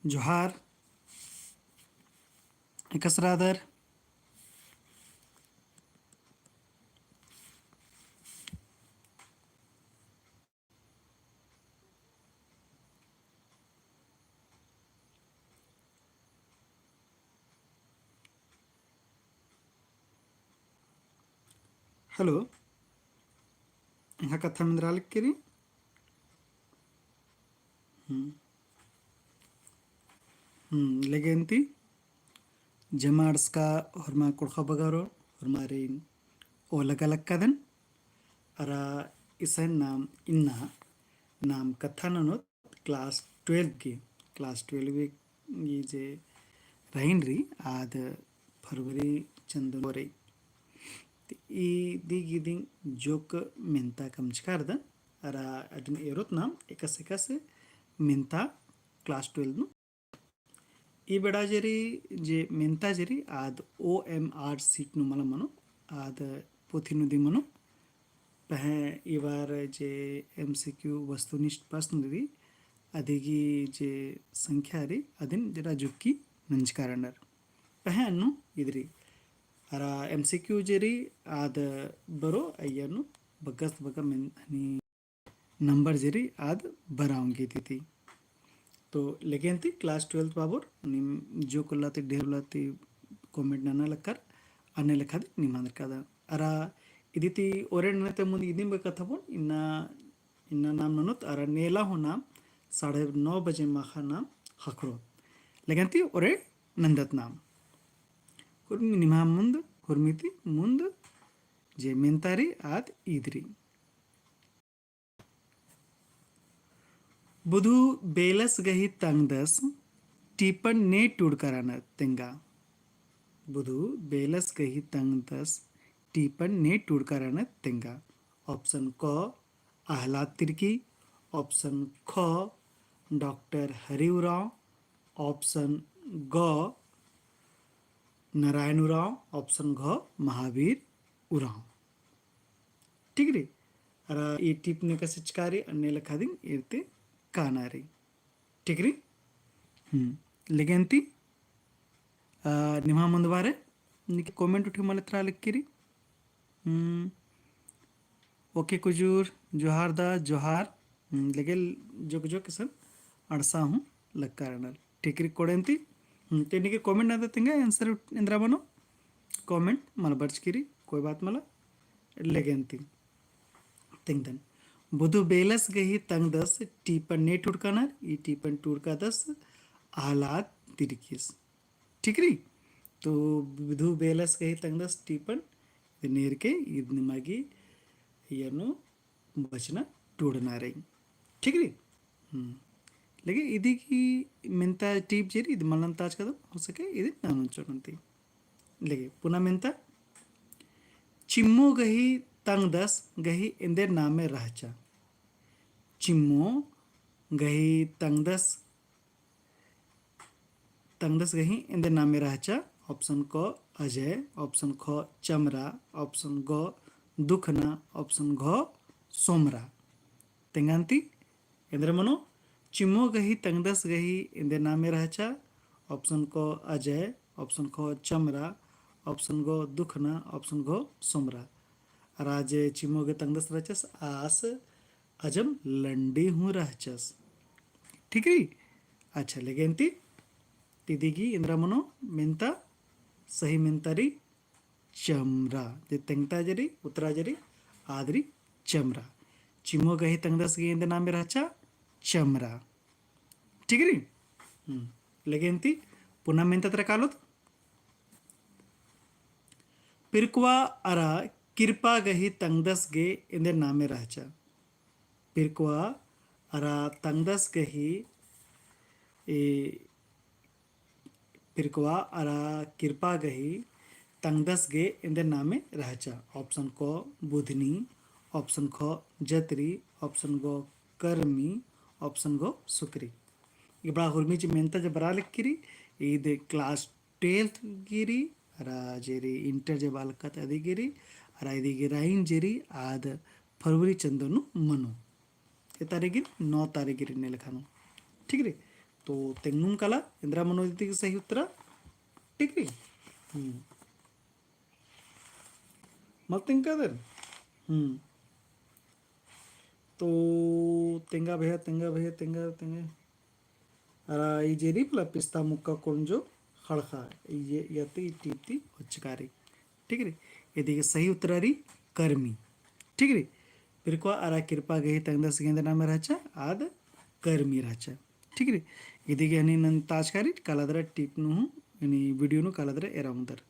जोहार एकसरादर हेलो कथा मंद्रालक्किरी लेगेंती जमाड्स्का हरमा कुड़खा बगारो हमारे ओ अलग कदन अरा इसन नाम इन्ना नाम कथा ननोत क्लास 12 ये जे रही आद फरवरी चंदोरे ई दिगिदिंग जोक मिंता कमचकारदन अरा अदन एरोत नाम एकस मिंता क्लास 12 ಈ ಬೆಡಾಜರಿ जे मेंताजरी आद OMR सीट नु मला मनो आद पोथी नु दी मनो पहे ई बार जे MCQ वस्तुनिष्ठ प्रश्न दी अदिगी जे संख्या री अदिन जरा जुक्की नंजकारणर पहे अनु इदरी अरा MCQ जरी आद बरो अयनु बगस्त बगा मेन अनि नंबर जरी आद बराऊंगी थी तो लेकिन थी क्लास 12 बाबूर जो कुल्लाती डेवलाती कमेंट नाना लक्कर अन्य लेखा दी निमांद्र कादा अरा इदिति ओरे नते मुंद इदिन बेकथा बोन इन्ना नाम ननोत अरा नेला हो नाम 9:30 बजे माखा नाम हकरो लेकिन थी ओरे नंदत नाम कुर्मी निमा मुंद कुर्मीती मुंद जे मेंतारी आद इदरी बुधु बेलस गही तंगदस टीपन ने टूडकरान तेंगा बुधु बेलस गही तंगदस टीपन ने टूडकरान तेंगा ऑप्शन क आहलाद तिर्की ऑप्शन ख डॉक्टर हरिवराव ऑप्शन ग नारायण उराव ऑप्शन घ महावीर उराव ठीक रे अरा ई टिपने का सिचकारी अन्य लखादिंग इरते कानारी ठीक री लेकिन निमा मंदवारे निके कमेंट उठे मले त्रा लिखिरी ओके कुजूर जोहार दा जोहार लेकिन जो किसन अड़सा हूँ लक्कारणल ठीक री कोडेंती ते निके कमेंट ना देतेंगे आंसर इंद्रा बनो कमेंट मला बर्च किरी कोई बात मला लेगेंती तिंगदन बुधु बेलस गही तंगदस टीपन ने टुड़कानर ई टीपन टुड़का दस आलाद तिरकिस ठीक री तो बुधु बेलस गही तंगदस टीपन नेर के इद निमागी यनो बचना टूड़ना रही ठीक री लेकिन इदी की मिंता टीप जेरी इद मलन ताज कदम हो सके इदी नानुं चोनंती लेकिन पुनः मिंता चिम्मो गही तंगदस गही इंदे नामे रहचा चिम्मो गही तंगदस गही इंदे नामे रहचा ऑप्शन क अजय ऑप्शन ख चमरा ऑप्शन ग दुखना ऑप्शन घ सोमरा तेंगांती इंद्र मनो चिम्मो गही तंगदस गही इंदे नामे रहचा ऑप्शन क अजय ऑप्शन ख चमरा ऑप्शन ग दुखना ऑप्शन घ सोमरा राजे चिम्मो के तंगदस रहचस आस अजम लंडी हूँ रहचस ठीक है अच्छा लेकिन तिदिगी इंद्रा मनो मिंता सही मिंतारी चमरा जे तेंगता जरी उतरा जरी आदरी चमरा चिमो गही तंगदस गे इंद नाम रहचा चमरा ठीक है लेकिन पुनः मिंता तरह कालो पिरकुआ अरा कृपा गही तंगदस गे इंद नामे रहचा पिरकुआ अरा तंगदस गही पिरकुआ अरा कृपा गही तंगदस गे इंदे नामे रहचा ऑप्शन क बुधनी ऑप्शन ख जतरी ऑप्शन गो कर्मी ऑप्शन गो सुकरी ये बड़ा हुर्मी ची मेंता जब बरा लिखिरी ईद क्लास 12th गिरी अरा जेरी इंटर जे बालकत अदी गिरी अरा इदी गिराइन जेरी आद फरवरी चंदनु मनो ये तारीख 9 तारीख गिरी ने लिखानो ठीक रे तो तेंगुम कला इंदिरा मनोदिति की सही उत्तर टिकरी मत तिंकादर तो तेंगा भैया तेंगा तेंगा अरा ई जेरी प्ला पिस्ता मुक्का कोंजो खड़खा ये यति टीपती उच्चकारी ठीक है यदि सही उत्तरारी कर्मी ठीक है फिर को अरा कृपा गही तंगदा सिगेंद नाम रहचा आद कर्मी रहचा ठीक है यदि के हनी नन ताजकारी कलादरा टिपनु हूँ यानी वीडियो नु कलादरा एराउंदर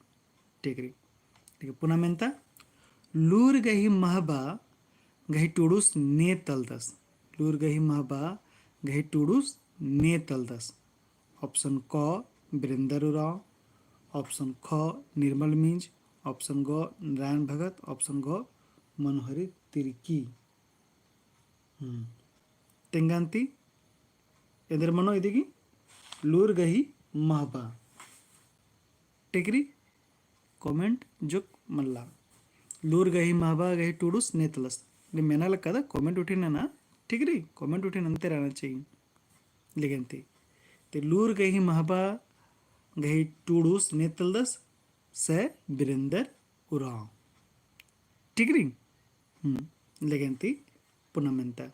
ठीक है पुनः मेंता लूर गही महबा गही टूडूस ने तलदस लूर गही महबा गही टूडूस ने तलदस ऑप्शन क वीरेंद्र उराव ऑप्शन ख निर्मल मिंज ऑप्शन ग नारायण भगत ऑप्शन ग मनोहरी तिर्की तेंगांती एदर मनो इदिगी लूर गही महबा टेकरी कमेंट जुक मल्ला लूर गही महबा गही टूडूस नेतलस ఇది మెనాల కదా కామెంట్ ఉట్టినా ठीक री कमेंट उठिन अंते रहना चाहिए लेकिन ते लूर गही महबा गही टूडूस नेतलदस से वीरेंद्र उराव ठीक री लेकिन पुनः मेंता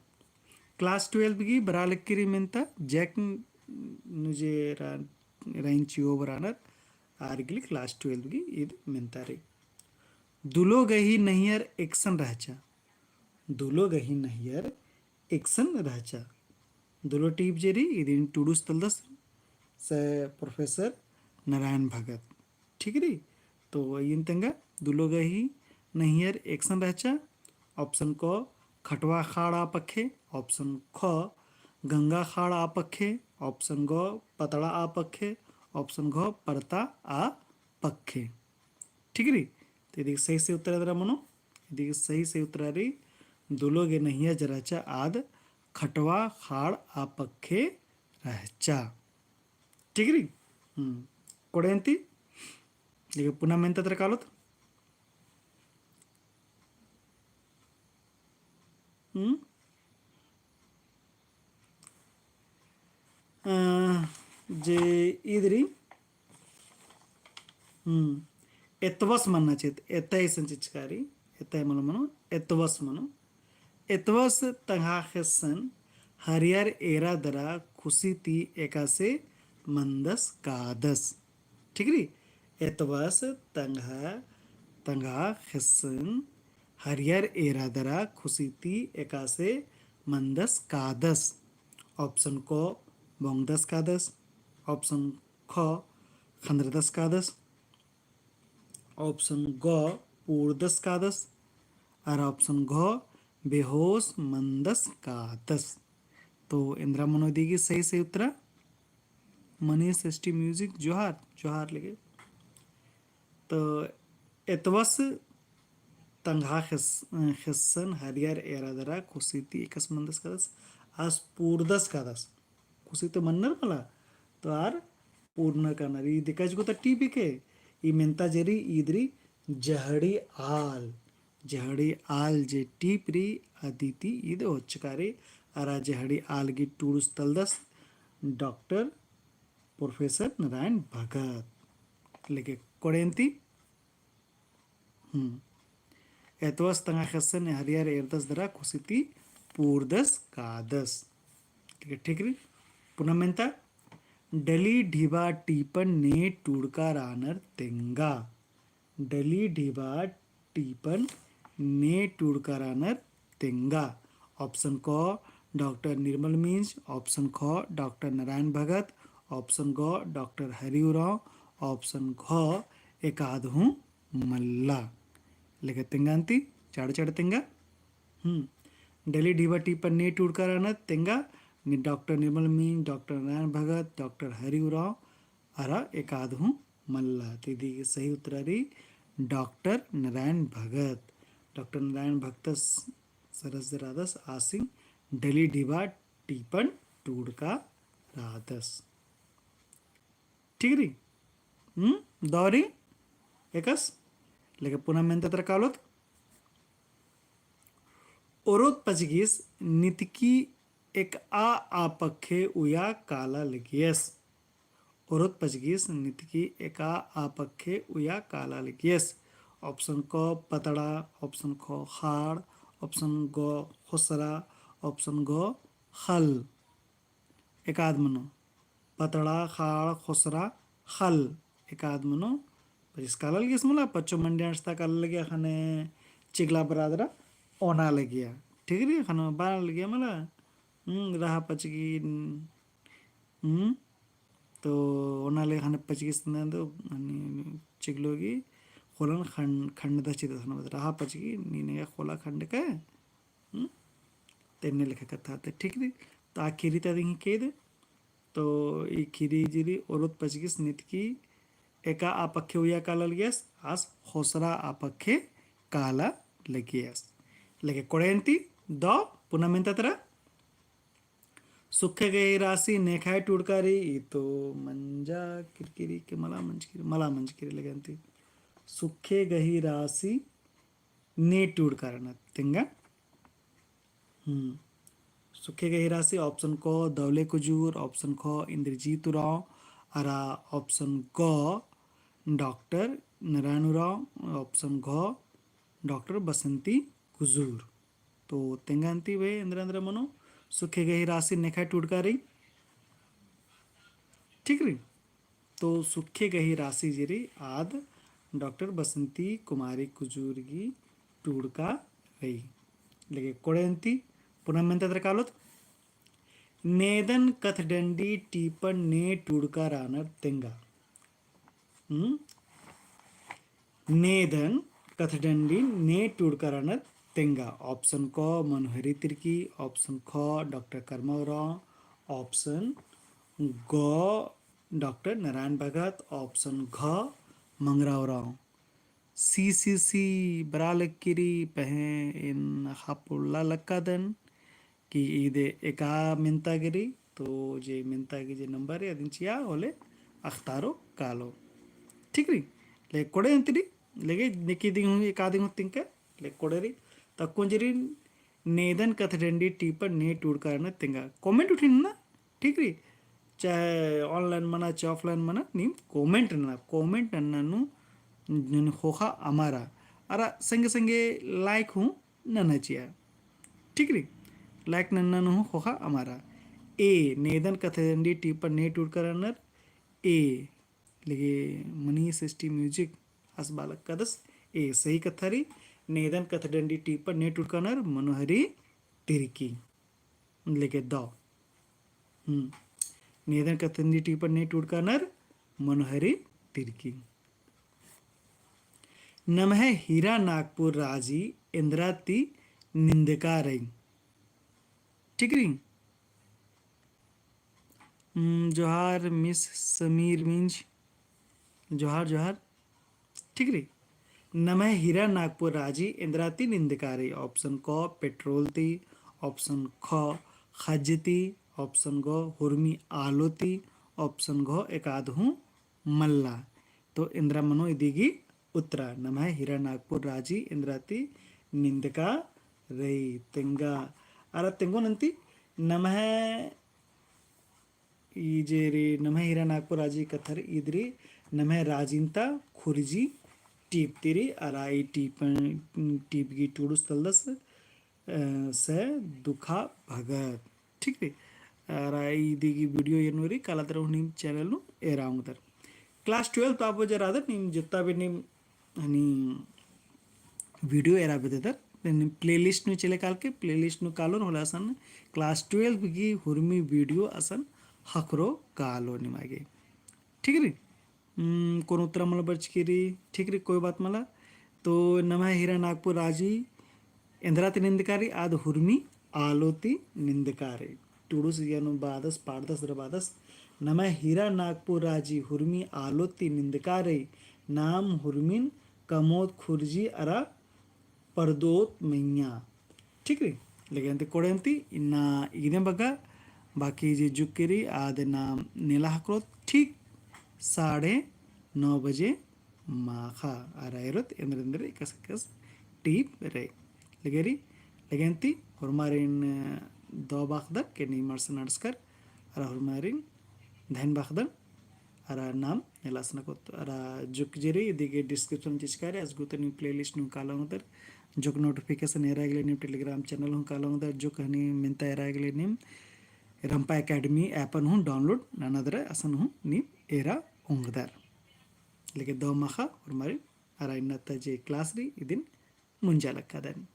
क्लास 12 की बरालक्किरी मेंता जैक नुजे राइंची ओवरानर आर्गिली क्लास 12 की इद मेंता रे दुलो गही नहियर एक्शन रहचा दुलो गही नहियर एक्शन रहचा दुलो टीप जेरी इदिन टूडूस तलदस से प्रोफेसर नारायण भगत ठीक री तो इन तंगा दुलो गही नहियर एक्शन रहचा ऑप्शन को खटवा खाड़ आ पखे ऑप्शन ख गंगा खाड़ आ पखे ऑप्शन ग पतड़ा आ पखे ऑप्शन घ पड़ता आ पखे ठीक री तो यदि सही से उत्तर दरा मनो यदि सही से उत्तर रही दुलोगे नहिया जराचा आद खटवा खाड़ आ पखे रहचा ठीक री कोडेंती ಈಗ पुनः ಮೆಂತ ಹತ್ರ ಕಾಲೋತ್ जे इदरी एतवस मनना चेत एतय संचिचकारी एतय मनो एतवस मनो एतवस तंगाखसन हरियर एरा दरा खुशी ती एकासे मंदस कादस ठीक री एतवस तंगाखसन हरियर एरा दरा खुशी ती एकासे मंदस कादस ऑप्शन को बोंगदस कादस ऑप्शन ख खंद्रदस कादस ऑप्शन ग पूर्दस कादस और ऑप्शन घ बेहोश मंदस कादस तो इंदिरा मनोदी की सही से उत्तरा मनीष एसटी म्यूजिक जोहार जोहार लगे तो एतवस तंगा खिस्सन हरियर एरादरा खुशीती एकस मंदस कादस आज पूर्दस कादस खुशी तो मन्नर मला तो आर पूर्ण करणार ई दिकाज को टीपी के ई मेंता जेरी इदरी जहड़ी आल जे टीपरी अदिति इद होचकारे अरा जहड़ी आल की टूरुस तलदस डॉक्टर प्रोफेसर नारायण भगत लेके कोडेंती एतवस तंगा खसन हरियर एरदस दरा खुशिती पूर्दस कादस ठीक री पुनः मेंता डली ढीबा टीपन ने टूड़का रानर तेंगा डली ढीबा टीपन ने टूड़का रानर तेंगा ऑप्शन क डॉक्टर निर्मल मिंज ऑप्शन ख डॉक्टर नारायण भगत ऑप्शन ग डॉक्टर हरि उराव ऑप्शन घ एकाधु मल्ला लेके तेंगांती चाड़ चाड़ तेंगा डली ढीबा टीपन ने टूड़का रानर तेंगा डॉक्टर निर्मल मीन डॉक्टर नारायण भगत डॉक्टर हरि उराव अरा एकाधु मल्ला तिदी सही उत्तरारी डॉक्टर नारायण भगत डॉक्टर नारायण भक्त सरस राधस आसिंग डली ढीबा टीपन टूड़का राधस ठीक री दौरी एकस लेके पुनः मेंता तर कालोत ओरोत पचगिस नितकी एक आपखे उया काला लगियस औरत पचगीस नितकी एका आपखे उया काला लगियस ऑप्शन क पतड़ा ऑप्शन ख हाड़ ऑप्शन ग खुसरा ऑप्शन ग खल एकाद मनो पतड़ा खाड़ खुसरा खल एकाद मनो पचिस काला लगियस मला पच्चो मंडी अंशता काला लगिया खाने चिगला बरादरा ओना लगिया ठीक है खाना बार लगिया मला रहा पचगी तो ओनाले खाने पचगिस तो चिगलोगी खोलन खंड दची दसना रहा पचगी नीने खोला खंड का तेने लिखा कथा ते ठीक है तो आखिरी तदिंग केद तो ई खिरी जिरी औरत पचगिस नित की एका आपखे उया काला लगियस आस होसरा आपखे काला लगियस लगे कोड़ेंती दो पुनः मिंतरा सुखे गई राशि नेखाय टुड़कारी तो मंजा किरकिरी के मला मंजकिरी लगंती सुखे गही राशि ने टुड़कारन तिंगा सुखे गही राशि ऑप्शन को दौले कुजूर ऑप्शन ख इंद्रजीत राव अरा ऑप्शन ग डॉक्टर नारायण राव ऑप्शन घ डॉक्टर बसंती कुजूर तो तेंगांती वे इंद्र मनो सुखे गही राशि नेखा टूटका रही ठीक रही तो सुखे गही राशि जिरी आद डॉक्टर बसंती कुमारी कुजूर की टूड़का रही लेके कोड़ेंती पुनः मंत्र कालोत नेदन कथडंडी टीपन ने टूड़का रानर तेंगा नेदन कथडंडी ने टूड़का रानर तेंगा ऑप्शन क मनोहरी तिर्की ऑप्शन ख डॉक्टर कर्मवराव ऑप्शन ग डॉक्टर नारायण भगत ऑप्शन घ मंगरावराव सी बरालक्किरी पहे इन हापुल्ला लक्कादन कि इदे एका मिंतागिरी तो जे मिंतागी जे नंबर है अदिंचिया ओले अख्तारो कालो ठीक री ले कोड़े अंतरी लेगे निकी दिंग एकादिंग तिंका ले कोड़ेरी तक्कुंजरी नेदन कथडंडी टीपर ने टूड़ करना तिंगा कमेंट उठिन ना ठीक री चाहे ऑनलाइन मना चाहे ऑफलाइन मना नीम कमेंट अन्नानु नन होखा अमारा अरा संगे संगे लाइक हूँ ननचिया ठीक री लाइक नन्ननु हूँ होखा अमारा ए नेदन कथडंडी टीपर ने टूड़ करनर ए लगे मनीष एसटी म्यूजिक हस बालक कदस ए सही कथारी नेदन कथडंडी टीपर ने टुड़कानर मनोहरी तिरकी लेके दो नेदन कथडंडी टीपर ने टुड़कानर मनोहरी तिरकी नमः हीरा नागपुर राजी इंद्राती निंदका रही ठीक रही जोहार मिस समीर मिंज जोहार ठीक रही नमः हीरा नागपुर राजी इंद्राती निंदकारी ऑप्शन क पेट्रोल ती ऑप्शन ख खजती ऑप्शन ग हुर्मी आलोती ऑप्शन घ एकाद हूँ मल्ला तो इंद्रा मनो इदिगी उत्तरा नमः हीरा नागपुर राजी इंद्राती निंदका रई तेंगा अरा तेंगो नंती नमः इजेरी नमः हीरा नागपुर राजी कथर इदरी नमः राजिंता खुरजी टीप तिरी अराई टीप की टूडुस तलदस से दुखा भगत ठीक है अराई दिगी वीडियो येनवरी कालातर नीम चैनल नु एराउंग तर क्लास 12 तो आप जरा आदर नीम जितना भी नीम हनी वीडियो एरा बेदर प्लेलिस्ट नु चले काल के प्लेलिस्ट नु कालो होला असन क्लास 12 की हुरमी वीडियो असन हकरो कालो निमागे ठीक है कोण उत्तर मला बचकिरी ठीक रे कोई बात मला तो नमः हीरा नागपुर राजी इंद्राती निंदकारी आद हुर्मी आलोती निंदकारी टूडुस यानु बादस पाडदस बादस नमः हीरा नागपुर राजी हुर्मी आलोती निंदकारी नाम हुर्मिन कमोद खुरजी अरा परदोत मैया ठीक रे लेकिन कोड़ेंती इन्ना इदे बगा बाकी जे जुक्केरी आद नाम नीला हकरो ठीक 9:30 बजे माखा आरायरत इंद्रेंद्र एकस टीप रे लगेरी लगेंती और मारे दो बाखदर के नी मर्स नड्सकर अरा हुरमारिंग धैन बाखदर अरा नाम एलासना को अरा जुक जेरी दिगे डिस्क्रिप्शन चिस्कारे आज गुतनी प्लेलिस्ट नु कालोंगदर जुक नोटिफिकेशन एरागले निम टेलीग्राम चैनल हूँ कालोंगदर जुक हनी मिंता एरागले निम रंपा अकाडमी ऐपन हूँ डाउनलोड नानादर असन हूँ नी एरा उंगदर लेके दो मखा हुरमारिंग अरा इन्नता जे क्लास री इदिन मुंजालक्कादन